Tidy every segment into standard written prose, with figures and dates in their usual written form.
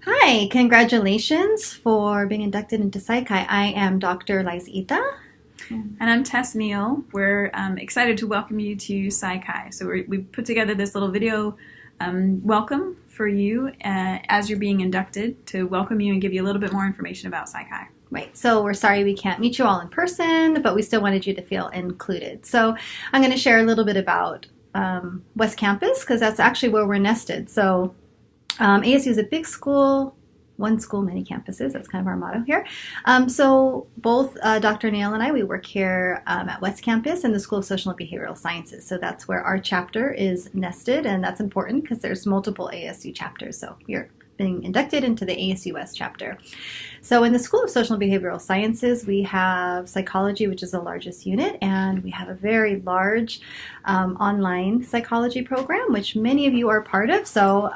Hi, congratulations for being inducted into Psi Chi. I am Dr. Liza. And I'm Tess Neal. We're excited to welcome you to Psi Chi. So we put together this little video welcome for you as you're being inducted, to welcome you and give you a little bit more information about Psi Chi. Right, so we're sorry we can't meet you all in person, but we still wanted you to feel included. So I'm going to share a little bit about West Campus, because that's actually where we're nested. So ASU is a big school, one school, many campuses. That's kind of our motto here. So both Dr. Neal and I, we work here at West Campus in the School of Social and Behavioral Sciences. So that's where our chapter is nested, and that's important because there's multiple ASU chapters. So you're being inducted into the ASU West Chapter. So in the School of Social and Behavioral Sciences, we have psychology, which is the largest unit, and we have a very large online psychology program, which many of you are part of. So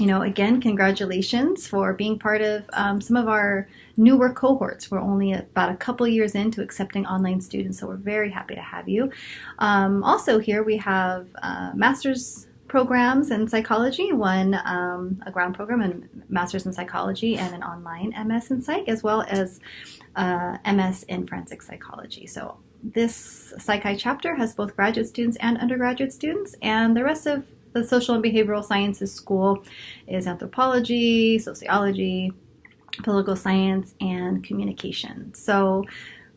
again, congratulations for being part of some of our newer cohorts. We're only about a couple years into accepting online students, so we're very happy to have you. Also here we have master's programs in psychology, one a ground program in master's in psychology and an online MS in psych, as well as MS in forensic psychology. So this Psi Chi chapter has both graduate students and undergraduate students, and the rest of the Social and Behavioral Sciences School is anthropology, sociology, political science, and communication. So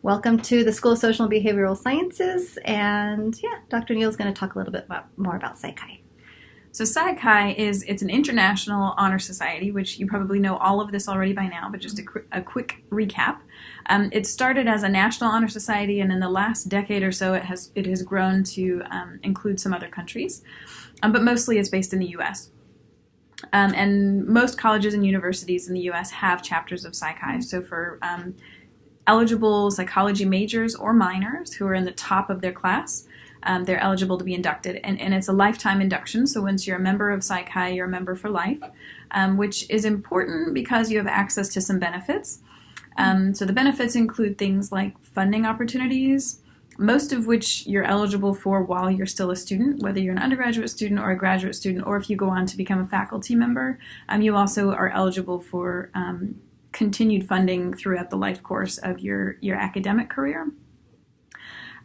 welcome to the School of Social and Behavioral Sciences, and Dr. Neal is going to talk a little bit more about Psi Chi. So Psi Chi it's an international honor society, which you probably know all of this already by now, but just a quick recap. It started as a national honor society, and in the last decade or so it has grown to include some other countries. But mostly it's based in the U.S. And most colleges and universities in the U.S. have chapters of Psi Chi. So for eligible psychology majors or minors who are in the top of their class, they're eligible to be inducted. And it's a lifetime induction. So once you're a member of Psi Chi, you're a member for life, which is important because you have access to some benefits. So the benefits include things like funding opportunities, most of which you're eligible for while you're still a student, whether you're an undergraduate student or a graduate student, or if you go on to become a faculty member. You also are eligible for continued funding throughout the life course of your academic career.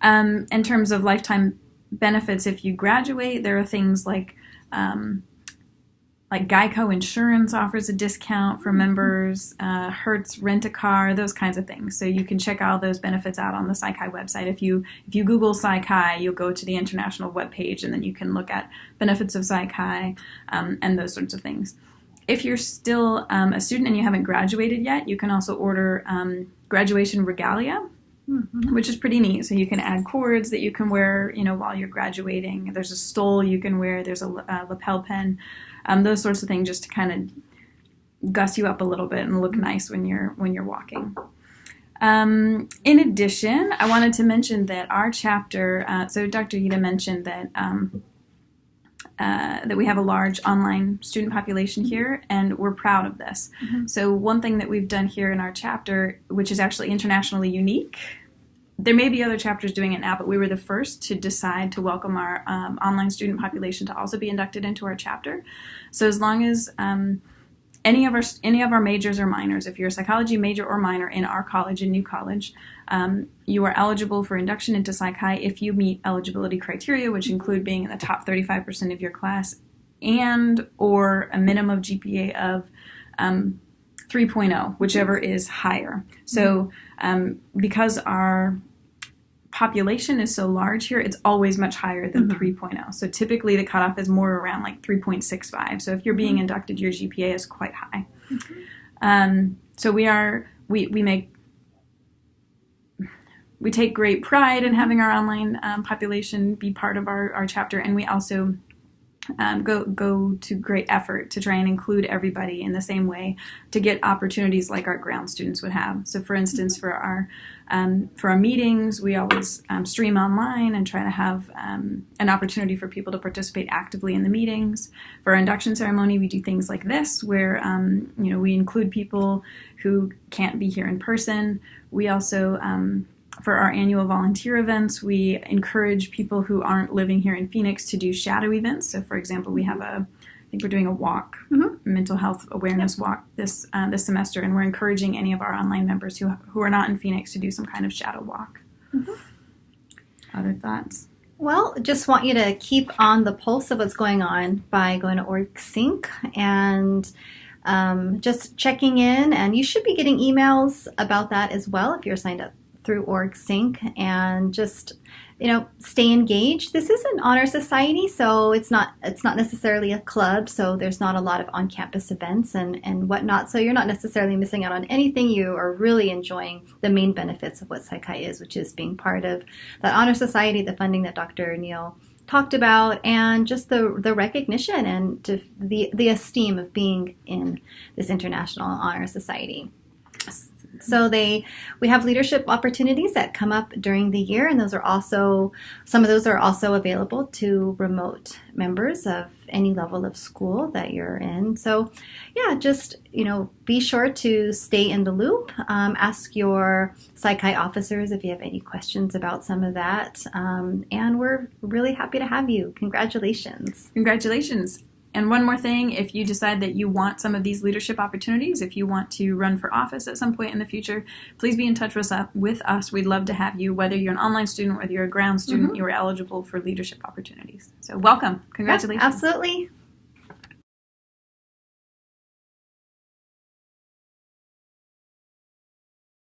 In terms of lifetime benefits, if you graduate, there are things like Geico Insurance offers a discount for members, Hertz Rent-A-Car, those kinds of things. So you can check all those benefits out on the Psi Chi website. If you Google Psi Chi, you'll go to the international webpage, and then you can look at benefits of Psi Chi and those sorts of things. If you're still a student and you haven't graduated yet, you can also order graduation regalia, which is pretty neat. So you can add cords that you can wear, while you're graduating. There's a stole you can wear. There's a lapel pin. Those sorts of things, just to kind of guss you up a little bit and look nice when you're walking. In addition, I wanted to mention that our chapter, so Dr. Ida mentioned that that we have a large online student population here, and we're proud of this. So one thing that we've done here in our chapter, which is actually internationally unique, there may be other chapters doing it now, but we were the first to decide to welcome our online student population to also be inducted into our chapter. So as long as any of our majors or minors, if you're a psychology major or minor in our college, in New College, you are eligible for induction into Psi Chi if you meet eligibility criteria, which include being in the top 35% of your class and or a minimum GPA of 3.0, whichever is higher. So because our population is so large here, it's always much higher than 3.0. So typically the cutoff is more around like 3.65. So if you're being inducted, your GPA is quite high. So we take great pride in having our online population be part of our chapter, and we also go to great effort to try and include everybody in the same way to get opportunities like our ground students would have. So for instance, for our meetings, we always stream online and try to have an opportunity for people to participate actively in the meetings. For our induction ceremony, we do things like this, where we include people who can't be here in person. We also for our annual volunteer events, we encourage people who aren't living here in Phoenix to do shadow events. So for example, we have I think we're doing a walk mental health awareness walk this semester, and we're encouraging any of our online members who are not in Phoenix to do some kind of shadow walk. Mm-hmm. Other thoughts? Well, just want you to keep on the pulse of what's going on by going to OrgSync and just checking in. And you should be getting emails about that as well if you're signed up through OrgSync, and just stay engaged. This is an honor society, so it's not necessarily a club, so there's not a lot of on-campus events and whatnot, so you're not necessarily missing out on anything. You are really enjoying the main benefits of what Psi Chi is, which is being part of that honor society, the funding that Dr. Neal talked about, and just the recognition and the esteem of being in this international honor society. So we have leadership opportunities that come up during the year, and some of those are also available to remote members of any level of school that you're in. So yeah, just be sure to stay in the loop. Ask your Psi Chi officers if you have any questions about some of that, and we're really happy to have you. Congratulations. And one more thing, if you decide that you want some of these leadership opportunities, if you want to run for office at some point in the future, please be in touch with us. We'd love to have you. Whether you're an online student, whether you're a ground student, you are eligible for leadership opportunities. So welcome. Congratulations. Yeah, absolutely.